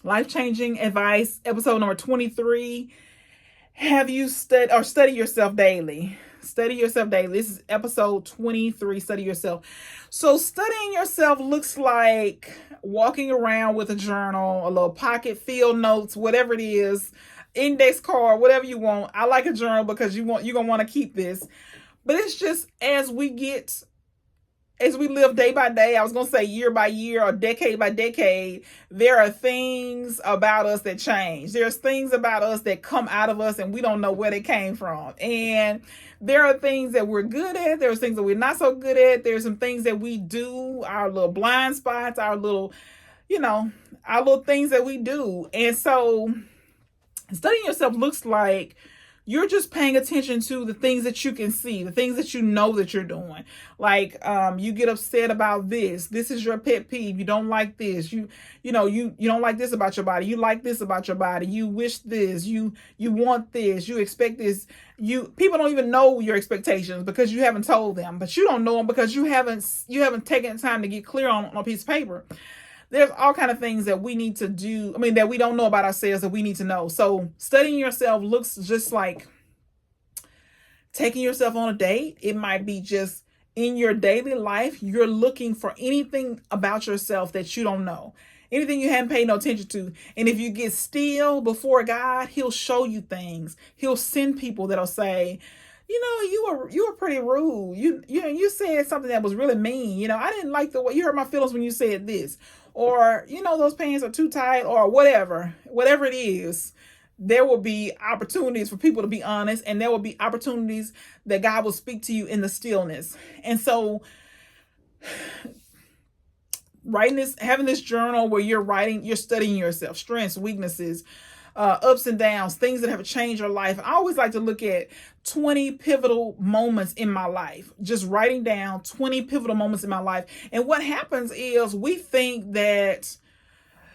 Life-changing advice, episode number 23. Have you study yourself daily? Study yourself daily. This is episode 23. Study yourself. So studying yourself looks like walking around with a journal, a little pocket, field notes, whatever it is, index card, whatever you want. I like a journal because you're gonna want to keep this. But it's just as we live day by day, I was going to say year by year or decade by decade, there are things about us that change. There's things about us that come out of us and we don't know where they came from. And there are things that we're good at. There's things that we're not so good at. There's some things that we do, our little blind spots, our little things that we do. And so studying yourself looks like you're just paying attention to the things that you can see, the things that you know that you're doing. Like you get upset about this. This is your pet peeve. You don't like this. You don't like this about your body. You like this about your body. You wish this. You want this. You expect this. People don't even know your expectations because you haven't told them. But you don't know them because you haven't taken the time to get clear on a piece of paper. There's all kind of things that we need to do. That we don't know about ourselves that we need to know. So studying yourself looks just like taking yourself on a date. It might be just in your daily life, you're looking for anything about yourself that you don't know, anything you haven't paid no attention to. And if you get still before God, he'll show you things. He'll send people that'll say, you were pretty rude. You said something that was really mean. I didn't like the way you hurt my feelings when you said this. Or, those pants are too tight, or whatever it is. There will be opportunities for people to be honest, and there will be opportunities that God will speak to you in the stillness. And so having this journal where you're studying yourself, strengths, weaknesses, ups and downs, things that have changed your life. I always like to look at 20 pivotal moments in my life, just writing down 20 pivotal moments in my life. And what happens is we think that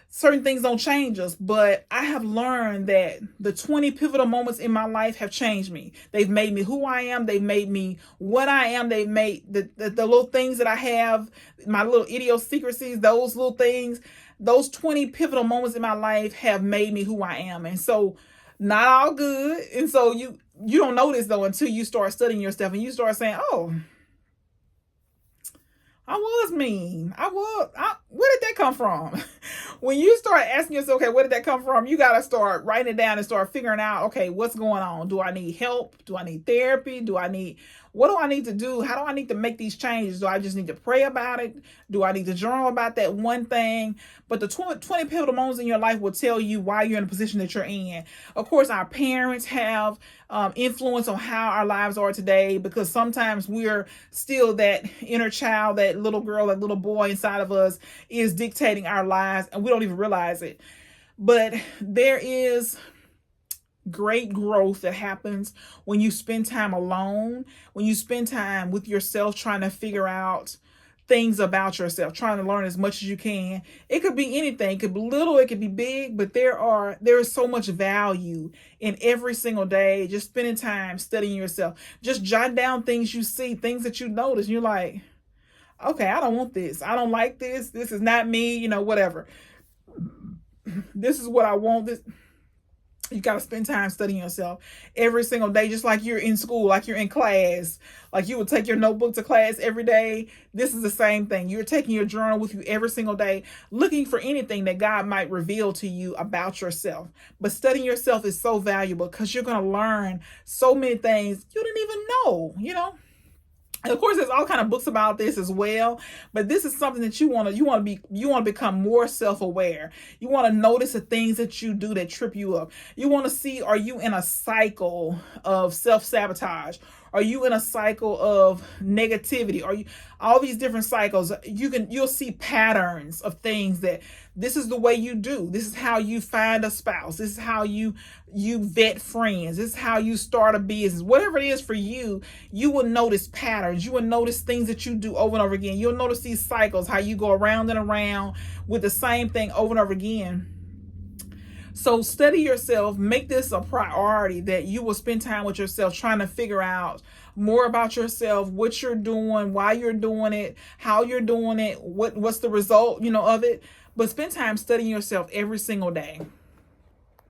certain things don't change us, but I have learned that the 20 pivotal moments in my life have changed me. They've made me who I am. They've made me what I am. They've made the little things that I have, my little idiosyncrasies, those little things. Those 20 pivotal moments in my life have made me who I am. And so not all good. And so you don't know this though until you start studying your stuff and you start saying, oh, I was mean. Where did that come from? When you start asking yourself, okay, where did that come from? You got to start writing it down and start figuring out, okay, what's going on? Do I need help? Do I need therapy? What do I need to do? How do I need to make these changes? Do I just need to pray about it? Do I need to journal about that one thing? But the 20 pivotal moments in your life will tell you why you're in the position that you're in. Of course, our parents have influence on how our lives are today, because sometimes we're still that inner child, that little girl, that little boy inside of us is dictating our lives and we don't even realize it. But there is great growth that happens when you spend time alone, when you spend time with yourself trying to figure out things about yourself, trying to learn as much as you can. It could be anything. It could be little, it could be big, but there is so much value in every single day just spending time studying yourself. Just jot down things you see, things that you notice, and you're like, okay, I don't want this. I don't like this. This is not me, whatever. This is what I want. You got to spend time studying yourself every single day, just like you're in school, like you're in class, like you would take your notebook to class every day. This is the same thing. You're taking your journal with you every single day, looking for anything that God might reveal to you about yourself. But studying yourself is so valuable because you're going to learn so many things you didn't even know. And of course, there's all kind of books about this as well, but this is something that you want to become more self-aware. You want to notice the things that you do that trip you up. You want to see, are you in a cycle of self-sabotage? Are you in a cycle of negativity? Are you all these different cycles? You'll see patterns of things that this is the way you do. This is how you find a spouse. This is how you vet friends. This is how you start a business. Whatever it is for you, you will notice patterns. You will notice things that you do over and over again. You'll notice these cycles, how you go around and around with the same thing over and over again. So study yourself, make this a priority that you will spend time with yourself trying to figure out more about yourself, what you're doing, why you're doing it, how you're doing it, what's the result, of it. But spend time studying yourself every single day.